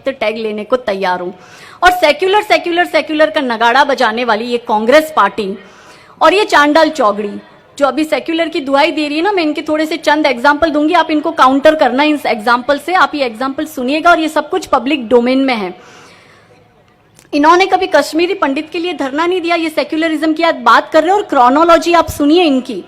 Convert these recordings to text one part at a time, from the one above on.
वक्त टैग लेने को तैयार हूं। और सेक्युलर सेक्युलर सेक्युलर का नगाड़ा बजाने वाली ये कांग्रेस पार्टी और ये चांडाल चौगड़ी जो अभी सेक्युलर की दुहाई दे रही है ना, मैं इनके थोड़े से चंद एग्जाम्पल दूंगी, आप इनको काउंटर करना इस एग्जाम्पल से। आप ये एग्जाम्पल सुनिएगा और ये सब कुछ पब्लिक डोमेन में है। इन्होंने कभी कश्मीरी पंडित के लिए धरना नहीं दिया, ये सेक्युलरिज्म की आज बात कर रहे हैं। और क्रोनोलॉजी आप सुनिए इनकी,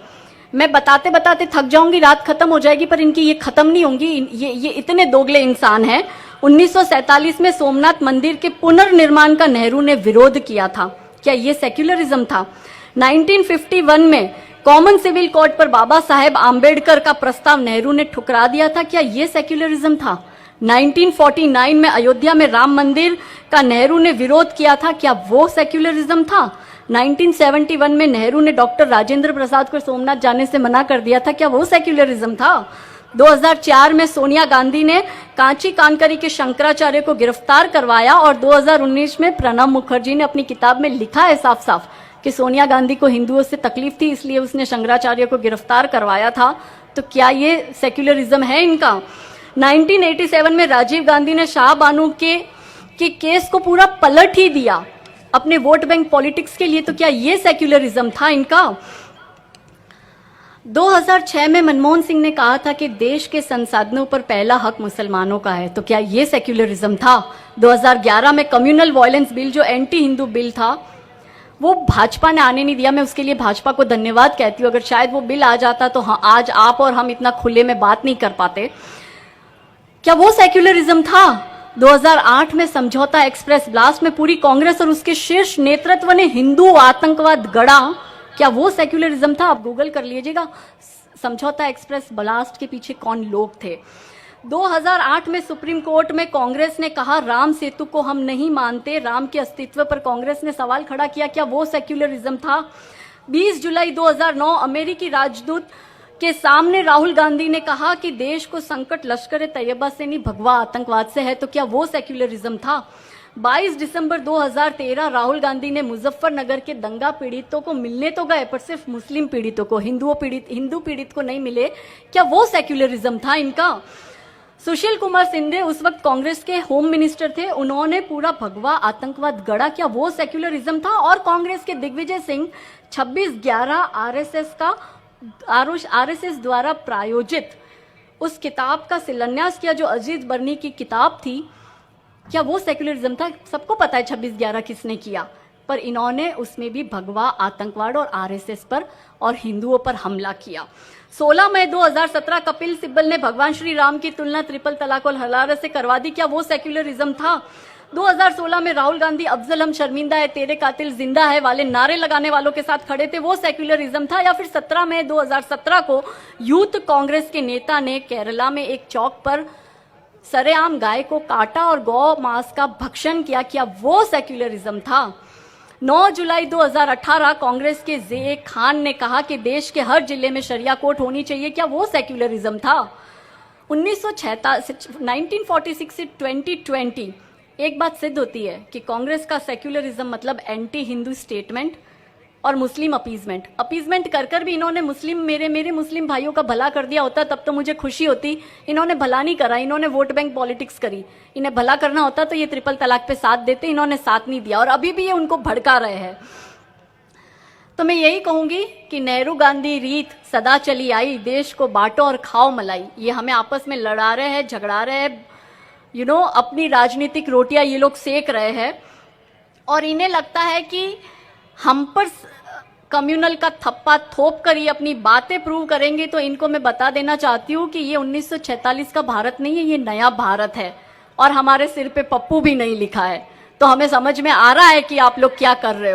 मैं बताते बताते थक जाऊंगी, रात खत्म हो जाएगी, पर इनकी ये खत्म नहीं होंगी। ये इतने दोगले इंसान हैं। 1947 में सोमनाथ मंदिर के पुनर्निर्माण का नेहरू ने विरोध किया था, क्या ये सेक्युलरिज्म था? 1951 में कॉमन सिविल कोड पर बाबा साहेब आम्बेडकर का प्रस्ताव नेहरू ने ठुकरा दिया था, क्या ये सेक्युलरिज्म था? 1949 में अयोध्या में राम मंदिर का नेहरू ने विरोध किया था, क्या वो सेक्युलरिज्म था? 1971 में नेहरू ने डॉक्टर राजेंद्र प्रसाद को सोमनाथ जाने से मना कर दिया था, क्या वो सेक्युलरिज्म था? 2004 में सोनिया गांधी ने कांची कानकरी के शंकराचार्य को गिरफ्तार करवाया और 2019 में प्रणब मुखर्जी ने अपनी किताब में लिखा है साफ साफ कि सोनिया गांधी को हिंदुओं से तकलीफ थी इसलिए उसने शंकराचार्य को गिरफ्तार करवाया था। तो क्या ये सेक्युलरिज्म है इनका? 1987 में राजीव गांधी ने शाह बानो के केस को पूरा पलट ही दिया अपने वोट बैंक पॉलिटिक्स के लिए, तो क्या ये सेक्युलरिज्म था इनका? 2006 में मनमोहन सिंह ने कहा था कि देश के संसाधनों पर पहला हक मुसलमानों का है, तो क्या ये सेक्युलरिज्म था? 2011 में कम्युनल वायलेंस बिल जो एंटी हिंदू बिल था वो भाजपा ने आने नहीं दिया। मैं उसके लिए भाजपा को धन्यवाद कहती हूँ। अगर शायद वो बिल आ जाता तो हाँ, आज आप और हम इतना खुले में बात नहीं कर पाते। क्या वो सेक्युलरिज्म था? 2008 में समझौता एक्सप्रेस ब्लास्ट में पूरी कांग्रेस और उसके शीर्ष नेतृत्व ने हिंदू आतंकवाद गढ़ा, क्या वो सेक्युलरिज्म था? आप गूगल कर लीजिएगा समझौता एक्सप्रेस ब्लास्ट के पीछे कौन लोग थे। 2008 में सुप्रीम कोर्ट में कांग्रेस ने कहा राम सेतु को हम नहीं मानते, राम के अस्तित्व पर कांग्रेस ने सवाल खड़ा किया, क्या वो सेक्युलरिज्म था? 20 जुलाई 2009 अमेरिकी राजदूत के सामने राहुल गांधी ने कहा कि देश को संकट लश्कर तैयबा से नहीं भगवा आतंकवाद से है, तो क्या वो सेक्युलरिज्म था? 22 दिसंबर 2013 राहुल गांधी ने मुजफ्फरनगर के दंगा पीड़ितों को मिलने तो गए पर सिर्फ मुस्लिम पीड़ितों को, हिंदू पीड़ित को नहीं मिले, क्या वो सेक्युलरिज्म था इनका? सुशील कुमार सिंधे उस वक्त कांग्रेस के होम मिनिस्टर थे, उन्होंने पूरा भगवा आतंकवाद गढ़ा, क्या वो सेक्युलरिज्म था? और कांग्रेस के दिग्विजय सिंह 26/11 आरएसएस द्वारा प्रायोजित उस किताब का शिलान्यास किया जो अजीत बर्नी की किताब थी, क्या वो सेक्युलरिज्म था? सबको पता है 26/11 किसने किया, पर इन्होंने उसमें भी भगवा आतंकवाद और आरएसएस पर और हिंदुओं पर हमला किया। 16 मई 2017 कपिल सिब्बल ने भगवान श्री राम की तुलना ट्रिपल तलाक और हलाल से करवा दी, क्या वो सेक्युलरिज्म था? 2016 में राहुल गांधी अफजल हम शर्मिंदा है तेरे कातिल जिंदा है वाले नारे लगाने वालों के साथ खड़े थे, वो सेक्युलरिज्म था? या फिर 17 मई 2017 को यूथ कांग्रेस के नेता ने केरला में एक चौक पर सरेआम गाय को काटा और गौ मांस का भक्षण किया, क्या वो सेक्युलरिज्म था? 9 जुलाई 2018 कांग्रेस के जे खान ने कहा कि देश के हर जिले में शरिया कोर्ट होनी चाहिए, क्या वो सेक्युलरिज्म था? 1946 से 2020 एक बात सिद्ध होती है कि कांग्रेस का सेक्युलरिज्म मतलब एंटी हिंदू स्टेटमेंट और मुस्लिम अपीजमेंट कर भी इन्होंने मेरे मुस्लिम भाइयों का भला कर दिया होता तब तो मुझे खुशी होती। इन्होंने भला नहीं करा, इन्होंने वोट बैंक पॉलिटिक्स करी। इन्हें भला करना होता तो ये ट्रिपल तलाक पे साथ देते, इन्होंने साथ नहीं दिया और अभी भी ये उनको भड़का रहे हैं। तो मैं यही कहूंगी कि नेहरू गांधी रीत सदा चली आई, देश को बांटो और खाओ मलाई। ये हमें आपस में लड़ा रहे हैं, झगड़ा रहे हैं, अपनी राजनीतिक रोटियां ये लोग सेक रहे हैं और इन्हें लगता है कि हम पर कम्युनल का थप्पा थोप कर ये अपनी बातें प्रूव करेंगे। तो इनको मैं बता देना चाहती हूँ कि ये 1946 का भारत नहीं है, ये नया भारत है और हमारे सिर पे पप्पू भी नहीं लिखा है। तो हमें समझ में आ रहा है कि आप लोग क्या कर रहे हो।